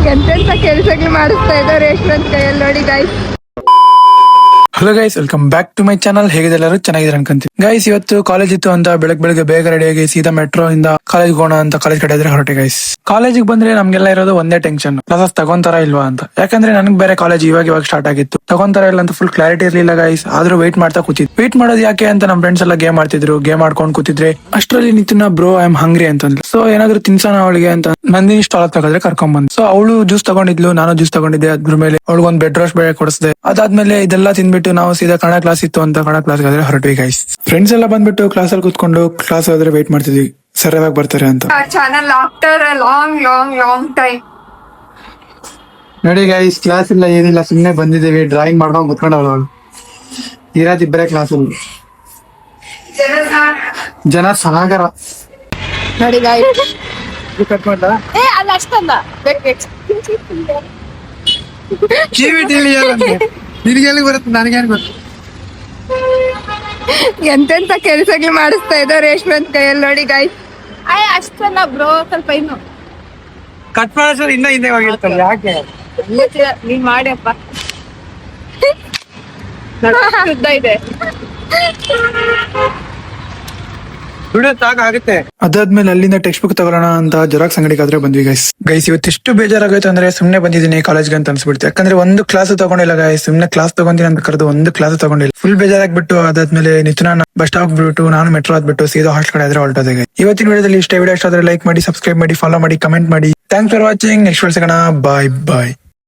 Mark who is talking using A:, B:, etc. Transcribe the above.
A: ಎಂತೆಂತ ಕೆಲಸಗಳು ಮಾಡಿಸ್ತಾ ಇದ್ದಾರೆ ಯಶವಂತ್ ಕೈಯಲ್ಲಿ ನೋಡಿ guys.
B: Hello guys, welcome back to my channel. ಹೇಗಿದೆ ಎಲ್ಲರೂ? ಚೆನ್ನಾಗಿದ್ರೆ ಅನ್ಕೊಂತೀನಿ ಗೈಸ್. ಇವತ್ತು ಕಾಲೇಜ್ ಇತ್ತು ಅಂತ ಬೆಳಗ್ಗೆ ಬೇಗ ರೆಡಿಯಾಗಿ ಸೀದಾ ಮೆಟ್ರೋ ಇಂದ ಕಾಲೇಜ್ ಹೋಗೋಣ ಅಂತ ಕಾಲೇಜ್ ಕಡೆ ಇದ್ರೆ ಹೊರಟೆ ಗೈಸ್. ಕಾಲೇಜಿಗೆ ಬಂದ್ರೆ ನಮ್ಗೆಲ್ಲ ಇರೋದು ಒಂದೇ ಟೆನ್ಷನ್, ಕ್ಲಾಸಸ್ ತಗೊಂತಾರ ಇಲ್ವಾ ಅಂತ. ಯಾಕಂದ್ರೆ ನನಗೆ ಬೇರೆ ಕಾಲೇಜ್ ಇವಾಗ ಸ್ಟಾರ್ಟ್ ಆಗಿತ್ತು, ತಗೊಂತಾರ ಇಲ್ಲ ಅಂತ ಫುಲ್ ಕ್ಲಾರಿಟಿ ಇರ್ಲಿಲ್ಲ ಗೈಸ್. ಆದ್ರೂ ವೇಟ್ ಮಾಡ್ತಾ ಕೂತಿದ್. ವೇಟ್ ಮಾಡೋದು ಯಾಕೆ ಅಂತ ನಮ್ ಫ್ರೆಂಡ್ಸ್ ಎಲ್ಲ ಗೇಮ್ ಆಡ್ತಿದ್ರು. ಗೇಮ್ ಆಡ್ಕೊಂಡು ಕೂತಿದ್ರೆ ಅಷ್ಟರಲ್ಲಿ ನಿತಿನ ಬ್ರೋ ಐ ಆಮ್ ಹಂಗ್ರಿ ಅಂತಂದ್ಲು. ಸೊ ಏನಾದ್ರು ತಿನ್ಸೋಣ ಅವಳಿಗೆ ಅಂತ ನಂದಿನಿ ಸ್ಟಾಲ್ ತಗೋದ್ರೆ ಕರ್ಕೊಂಡ್ ಬಂದ್. ಸೊ ಅವಳು ಜ್ಯೂಸ್ ತಗೊಂಡಿದ್ಲು, ನಾನು ಜ್ಯೂಸ್ ತಗೊಂಡಿದ್ದೆ. ಅದ್ರ ಮೇಲೆ ಅವಳಿಗೊಂದು ಬೆಡ್ ರೋಸ್ಟ್ ಬೇಳೆ ಕೊಡಿಸಿದೆ. ಅದಾದ್ಮೇಲೆ ಇದೆಲ್ಲ ತಿನ್ಬಿಟ್ಟು ನಾವು ಸೀದಾ ಕನ್ನಡ ಕ್ಲಾಸ್ ಇತ್ತು ಅಂತ ಕನ್ನಡ ಕ್ಲಾಸ್ ಆದ್ರೆ ಹೊರಟ್ವಿ ಗೈಸ್. ಫ್ರೆಂಡ್ಸ್ ಎಲ್ಲ ಬಂದ್ಬಿಟ್ಟು ಕ್ಲಾಸ್ ಅಲ್ಲಿ ಕೂತ್ಕೊಂಡು ಕ್ಲಾಸ್ ಆದ್ರೆ ವೇಟ್ ಮಾಡ್ತಿದ್ವಿ ಸರ್ ಯಾವಾಗ ಬರ್ತಾರೆ ಅಂತ.
A: ಚಾನಲ್ ಆಫ್ಟರ್ ಲಾಂಗ್ ಟೈಮ್
B: ನೋಡಿ ಗೈಸ್, ಕ್ಲಾಸ್ ಇಲ್ಲ ಏನಿಲ್ಲ, ಸುಮ್ನೆ ಬಂದಿದ್ದೀವಿ. ಡ್ರಾಯಿಂಗ್ ಮಾಡ್ಕೊಂಡು ಕುತ್ಕೊಂಡವಳು. ಇರೋದಿಬ್ಬರೇ ಕ್ಲಾಸ್ ಅಲ್ಲಿ, ಜನ ಸಾಗರ
A: ನೋಡಿ ಗಾಯ್ಸ್.
B: ಕಟ್ ಮಾಡ್ಲಾ?
A: ಅಲ್ಲ ಅಷ್ಟಲ್ಲ
B: ನಿನಗೆ ಬರುತ್ತೆ, ನನಗೇನು ಗೊತ್ತು.
A: ಎಂತೆಂತ ಕೆಲಸಗಳು ಮಾಡಿಸ್ತಾ ಇದ್ದಾರೆ ಯಶವಂತ್ ಕೈಯಲ್ಲಿ ನೋಡಿ ಗಾಯ್ಸ್. ಅಷ್ಟಲ್ಲ ಬ್ರೋ, ಸ್ವಲ್ಪ ಇನ್ನು
B: ಕಟ್ ಮಾಡಿಸೋದು ಇನ್ನ ಹಿಂದೆ ಹೋಗಿರ್ತಲ್ಲ, ಯಾಕೆ?
A: ನೀನ್ ಮಾಡಿಯಪ್ಪ. ಶುದ್ಧ ಇದೆ.
B: ಆಗುತ್ತೆ. ಅದಾದ್ಮೇಲೆ ಅಲ್ಲಿಂದ ಟೆಕ್ಸ್ಟ್ ಬುಕ್ ತಗೊಳ್ಳೋಣ ಅಂತ ಜೆರಾಕ್ಸ್ ಅಂಗಡಿಗಾದ್ರೆ ಬಂದ್ವಿ ಗೈಸ್. ಇವತ್ತು ಬೇಜಾರಾಗೋಯ್ತು ಅಂದ್ರೆ ಸುಮ್ನೆ ಬಂದಿದ್ದೀನಿ ಕಾಲೇಜ್ಗೆ ಅಂತ ಅನ್ಸ್ಬಿಡ್ತು. ಯಾಕಂದ್ರೆ ಒಂದು ಕ್ಲಾಸ್ ತಗೊಂಡಿಲ್ಲ ಗೈಸ್. ಸುಮ್ನೆ ಕ್ಲಾಸ್ ತಗೊಂತೀನಿ ಅಂತ ಕರೆದು ಒಂದು ಕ್ಲಾಸ್ ತಗೊಂಡಿಲ್ಲ. ಫುಲ್ ಬೇಜಾರಾಗ್ಬಿಟ್ಟು ಅದಾದ್ಮೇಲೆ ನಿತ್ಯನ ಬಸ್ ಸ್ಟಾಪ್ ಬಿಟ್ಟು ನಾನು ಮೆಟ್ರೋ ಆದ್ಬಿಟ್ಟು ಸೀದಾ ಹಾಸ್ಟೆಲ್ ಕಡೆ ಆದ್ರೆ ಹೊರಟೋದೆ. ಇವತ್ತಿನ ವಿಡಿಯೋದಲ್ಲಿ ಇಷ್ಟ ವಿಡಿಯೋ ಇಷ್ಟ ಆದ್ರೆ ಲೈಕ್ ಮಾಡಿ, ಸಬ್ಸ್ಕ್ರೈಬ್ ಮಾಡಿ, ಫಾಲೋ ಮಾಡಿ, ಕಮೆಂಟ್ ಮಾಡಿ. Thanks for watching. Next video ಸಿಗೋಣ. ಬಾಯ್.